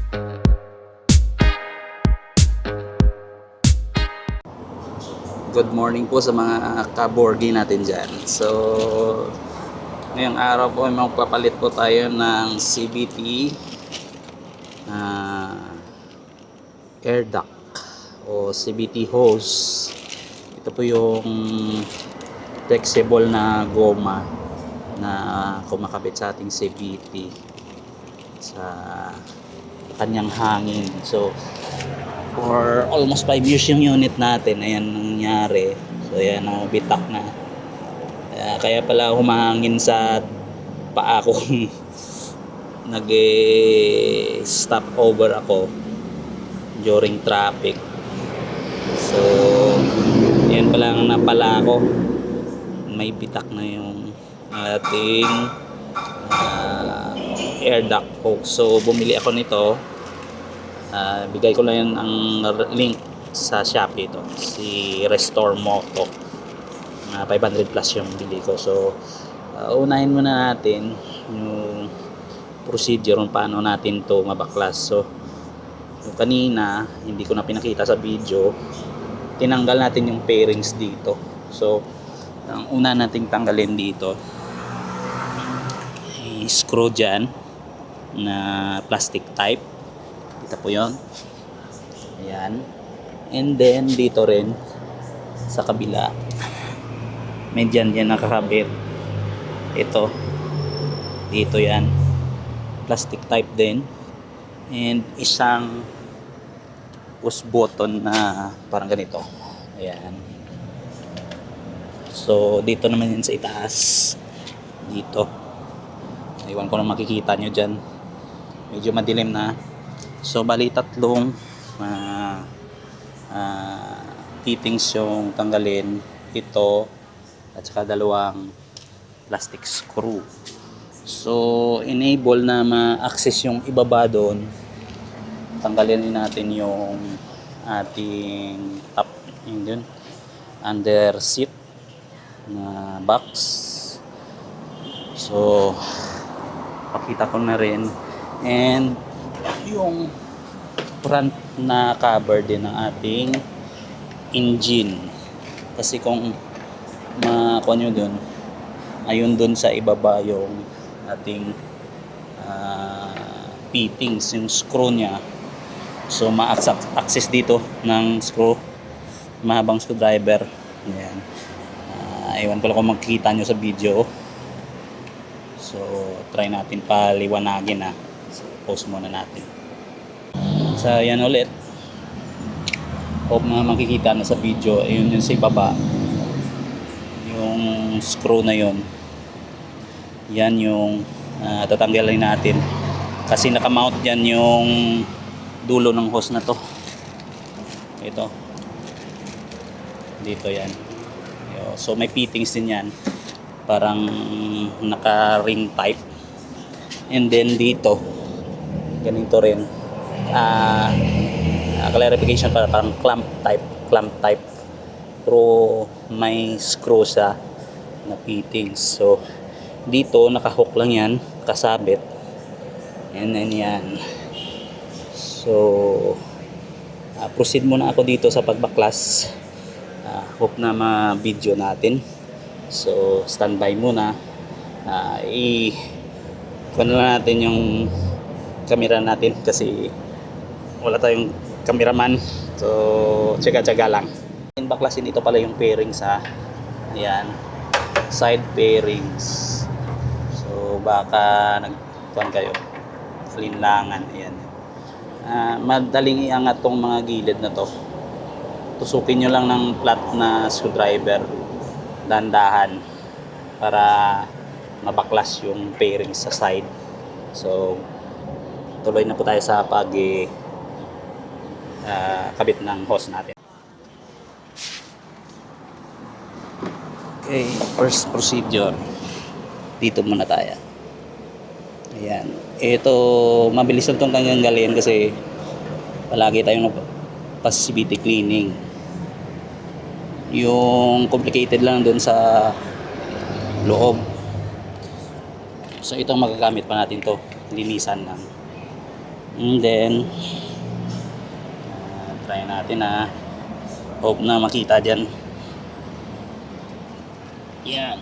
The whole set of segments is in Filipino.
Good morning po sa mga kaborgi natin dyan. So, ngayong araw po ay magpapalit po tayo ng CVT air duct o CVT hose. Ito po yung flexible na goma na kumakabit sa ating CVT sa kanyang hangin. So, for almost 5 years yung unit natin, ayan nangyari. So ayan, bitak na. Kaya pala humangin sa paa ko. Nag-stop over ako during traffic. So yan pala ang napala ko. May bitak na yung ating air duct hose. So bumili ako nito. Bigay ko lang ang link sa Shopee ito, si Restore Moto. 500 plus yung bili ko. So unahin muna natin yung procedure kung paano natin to mabaklas. So kanina hindi ko na pinakita sa video, tinanggal natin yung pairings dito. So ang una nating tanggalin dito ay screw dyan na plastic type. Kita po yun. Ayan. And then dito rin sa kabila may dyan nakakabit. Ito dito yan, plastic type din. And isang push button na parang ganito. Ayan. So dito naman yan sa itaas. Dito, iwan ko na makikita nyo dyan, medyo madilim na. So bali tatlong fittings yung tanggalin, ito at saka dalawang plastic screw. So enable na ma-access yung ibaba doon, tanggalin natin yung ating top, yun, under seat na box. So pakita ko na rin. And yung front na cover din ng ating engine, kasi kung makuha nyo dun, ayun dun sa ibaba yung ating fittings, yung screw nya. So ma-access dito ng screw, mahabang screwdriver. Ayan. Iwan ko lang kung makikita nyo sa video. So try natin paliwanagin na. So pause muna natin. So yan ulit, hope na makikita na sa video. Ayun yun sa ibaba, yung screw na yun, yan yung tatanggalin natin kasi nakamount yan yung dulo ng hose na to. Ito dito yan. So may fittings din yan, parang naka ring type. And then dito ganito rin, clarification, parang clamp type, pero may screw sa na fittings. So dito nakahook lang yan, kasabit. And then yan. So proceed muna ako dito sa pagbaklas. Hope na ma-video natin. So standby muna. Kunin na natin yung camera natin kasi wala tayong cameraman. So tsaga-tsaga lang. Baklasin, ito pala yung pairings ha. Ayan, side pairings. So baka nagkuhan kayo, linlangan. Ayan. Madaling iangat tong mga gilid na to. Tusukin nyo lang ng flat na screwdriver, dandahan, para mabaklas yung pairings sa side. So tuloy na po tayo sa kabit ng hose natin. Okay, first procedure, dito muna tayo. Ayan, ito mabilis lang itong tanggalin kasi palagi tayong CVT cleaning. Yung complicated lang dun sa loob. So ito magagamit pa natin to, linisan lang. And then, try natin na hope na makita dyan. Yan.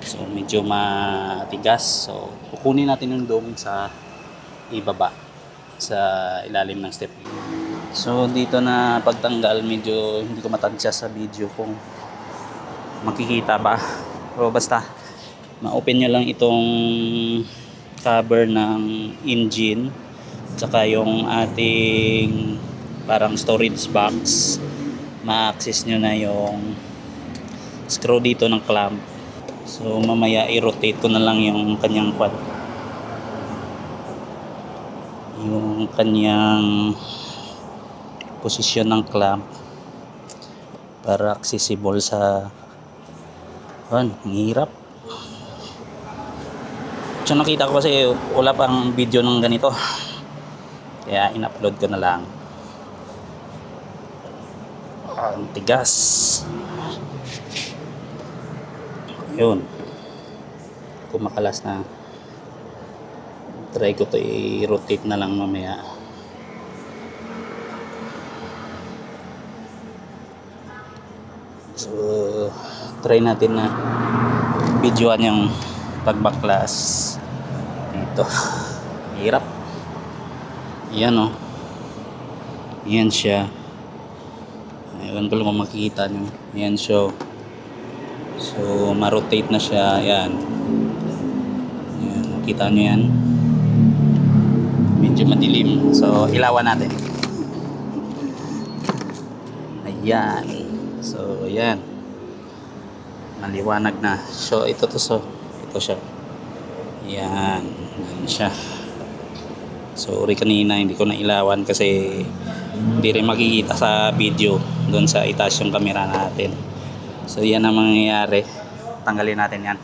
So, medyo matigas. So, kukunin natin yung dome sa ibaba sa ilalim ng step. So, dito na pagtanggal, medyo hindi ko matansya sa video kung makikita ba. So, basta ma-open nyo lang itong cover ng engine tsaka yung ating parang storage box. Ma-access nyo na yung screw dito ng clamp. So mamaya i-rotate ko na lang yung kanyang quad, yung kanyang posisyon ng clamp para accessible sa ang hirap. So nakita ko kasi wala pang video ng ganito, kaya in-upload ko na lang. Ang tigas. Yun, kumakalas na. Try ko to i-rotate na lang mamaya. So try natin na videoan yung pagbaklas dito. Hirap. Yan o. Yan siya. Ewan ko lang kung makikita nyo. Yan siya. So ma-rotate na siya. Yan. Yan. Makita nyo yan. Medyo madilim. So ilawan natin. Ayan. So yan. Maliwanag na. So ito to. So ito siya. Yan. Yan siya. Sorry kanina hindi ko na ilawan kasi hindi rin makikita sa video doon sa itaas yung camera natin. So yan ang mangyayari. Tanggalin natin yan.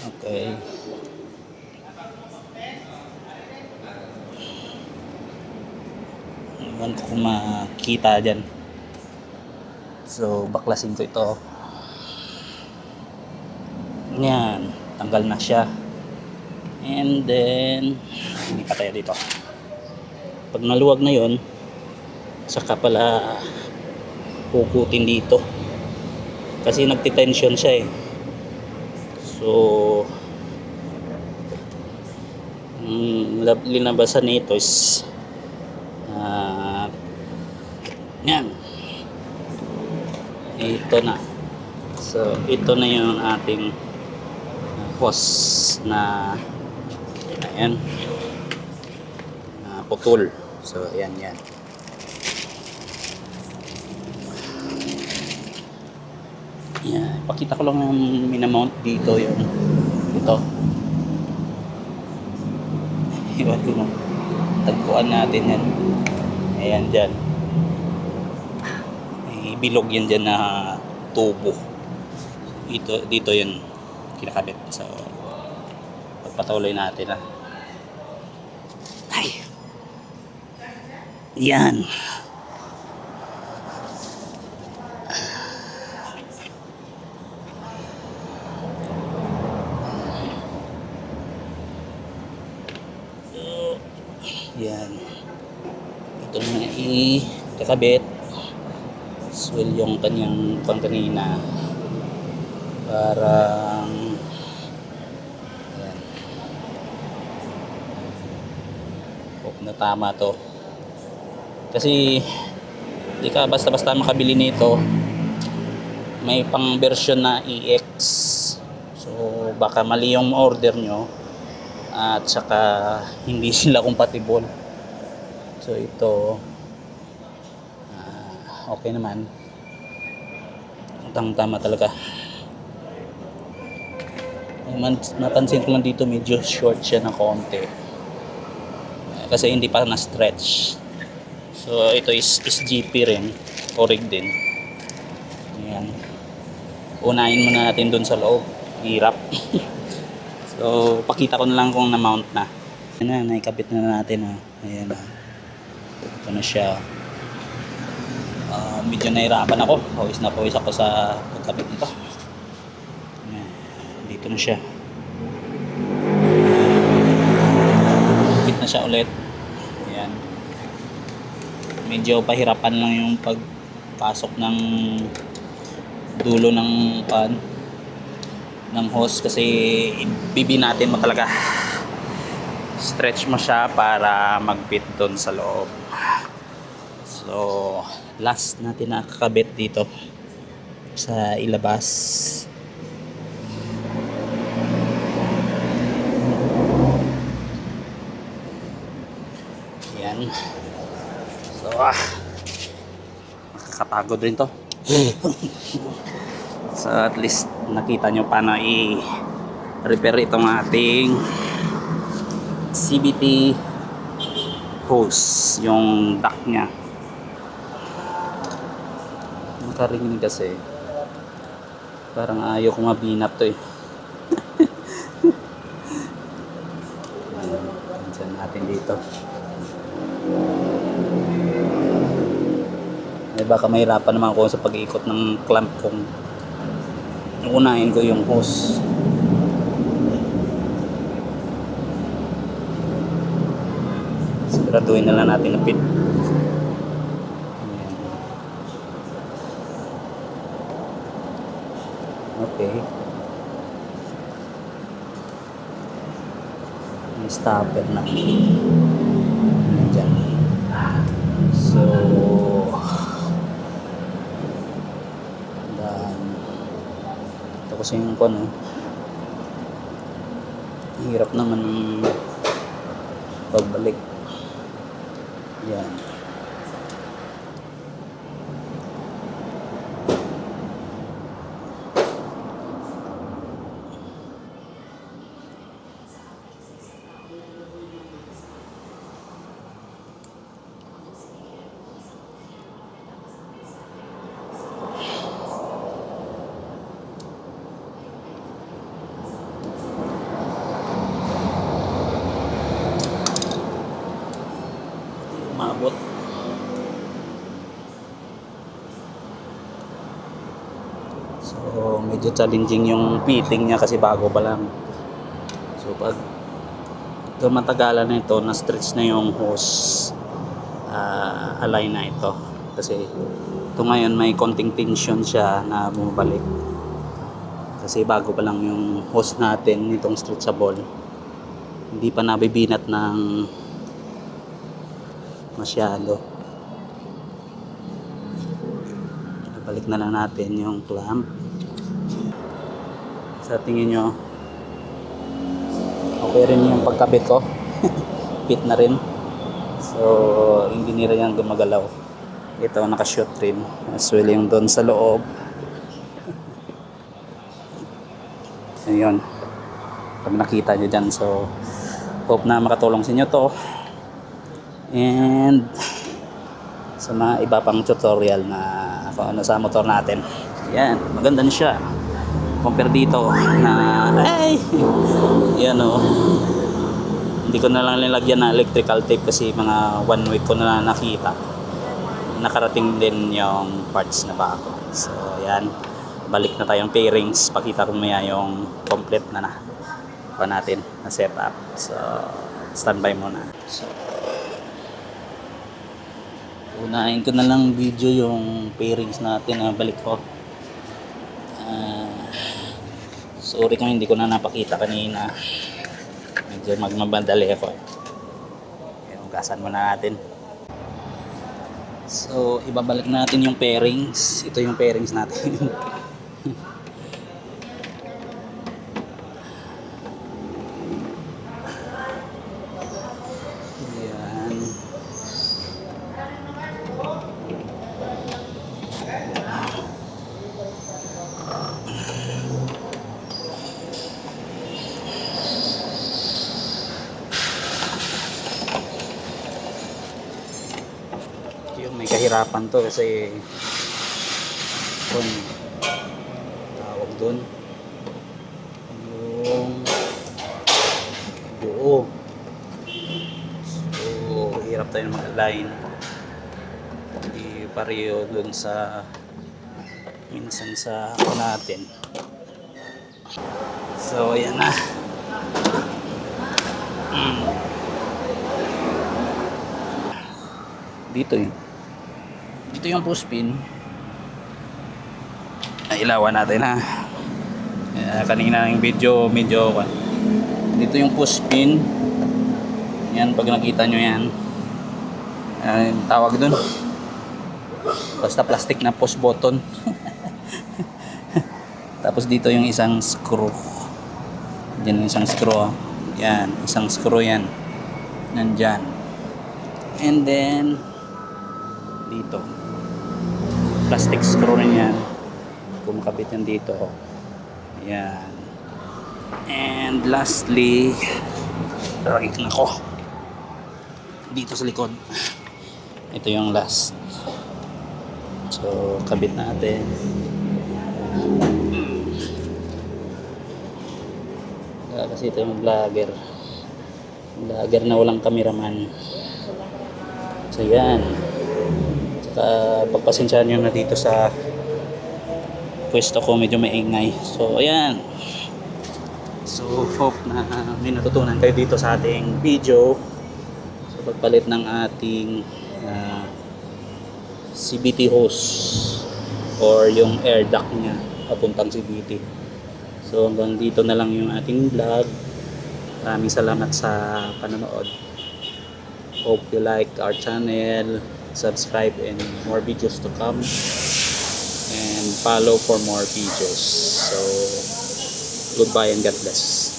Okay. Iwan ko kung makita dyan. So baklasin ko ito. Yan. Tanggal na siya. And then hindi pa tayo dito. Pag naluwag na yon, saka pala hukutin dito kasi nagtitension siya eh. So linabasan nito is yan, ito na. So ito na yung ating hose na ayan, putol. So ayan yan. Yan, pakita ko lang yung minamount dito yung ito. Iwan ko nung tagpuan natin yan. Ayan dyan. May bilog yan dyan na tubo. Dito yun kinakabit. So pagpatuloy natin ha. Ay. Yan. Yan. Ito na i-kakabit. Swell yung kanyang pang kanina. Parang yan. Hope na tama to. Kasi di ka basta-basta makabili nito. May pang version na EX. So baka mali yung order nyo. At saka hindi sila compatible. So ito okay naman. Tama talaga. Napansin ko lang dito medyo short siya na konti. Kasi hindi pa na-stretch. So ito is SGP rin. Orig din. Ayan. Unahin muna natin dun sa loob. Hirap. So, pakita ko na lang kung na-mount na. Ayan na, naikabit na natin. Ayan na. Ito na siya. Medyo nahirapan ako. Pawis na pawis ako sa pagkabit nito. Ayan, dito na siya. Kapit na siya ulit. Ayan. Medyo pahirapan lang yung pagpasok ng dulo ng ng hose kasi ibibi natin mo talaga. Stretch mo siya para mag-fit doon sa loob. So, last natin nakakabit dito sa ilabas. Yan. So, nakakapagod rin to. So, at least nakita nyo paano i-repair itong ating CVT hose, yung duct nya. Nakarinig kasi parang ayaw ko mabinap to eh. Diyan natin dito. Baka mahirapan naman ako sa pag-iikot ng clamp kung unahin ko yung hose. Siguraduhin na lang natin na fit. Okay. May stopper na. Diyan. So, kasi yung hirap naman pagbalik. Yan. Maabot. So medyo challenging yung fitting niya kasi bago pa lang. So pag matagalan na ito, na stretch na yung hose, align na ito kasi ito ngayon may konting tension siya na bumabalik kasi bago pa lang yung hose natin itong stretchable, hindi pa nabibinat ng masyado. Balik na lang natin yung clamp. Sa tingin nyo okay rin yung pagkabit ko. Fit na rin. So hindi nila yan gumagalaw. Ito naka-shoot rin as well yung doon sa loob. Ayun, pag nakita nyo dyan. So hope na makatulong sa inyo to. And sa mga iba pang tutorial na kung ano sa motor natin. Yan, maganda na siya compare dito na yan hindi ko na lang nilagyan na electrical tape kasi mga 1 week ko na nakita nakarating din yung parts na bago. So yan, balik na tayong pairings, pakita ko maya yung complete na pa natin na setup. So standby muna. So unahin ko na lang video yung pairings natin na balik ko. Sorry kung hindi ko na napakita kanina. Medyo magmabandali ako. Hugasan muna natin. So ibabalik natin yung pairings. Ito yung pairings natin. May kahirapan to kasi kung tawag doon yung buo, so hirap tayo mag-align. pareho dun sa minsan sa ako natin. So ayan na. Dito yung push pin. Ilawan natin ha. Kanina yung video medyo dito yung push pin. Yan, pag nakita nyo yan, tawag dun, basta plastic na push button. Tapos dito yung isang screw. Diyan yung isang screw. Yan, isang screw yan. Nandyan. And then dito plastic screw rin yan. Kumakabit yan dito. Yan. And lastly, rakik na ko dito sa likod. Ito yung last. So kabit natin. Kasi ito yung vlogger na walang cameraman. So yan. Tsaka pagpasensyahan nyo na dito sa pwesto ko, medyo maingay. So ayan. So hope na may natutunan kayo dito sa ating video sa pagpalit ng ating CVT hose or yung air duct nya papuntang CVT. So hanggang dito na lang yung ating vlog. Maraming salamat sa panonood. Hope you like our channel, subscribe, and more videos to come, and follow for more videos. So goodbye and God bless.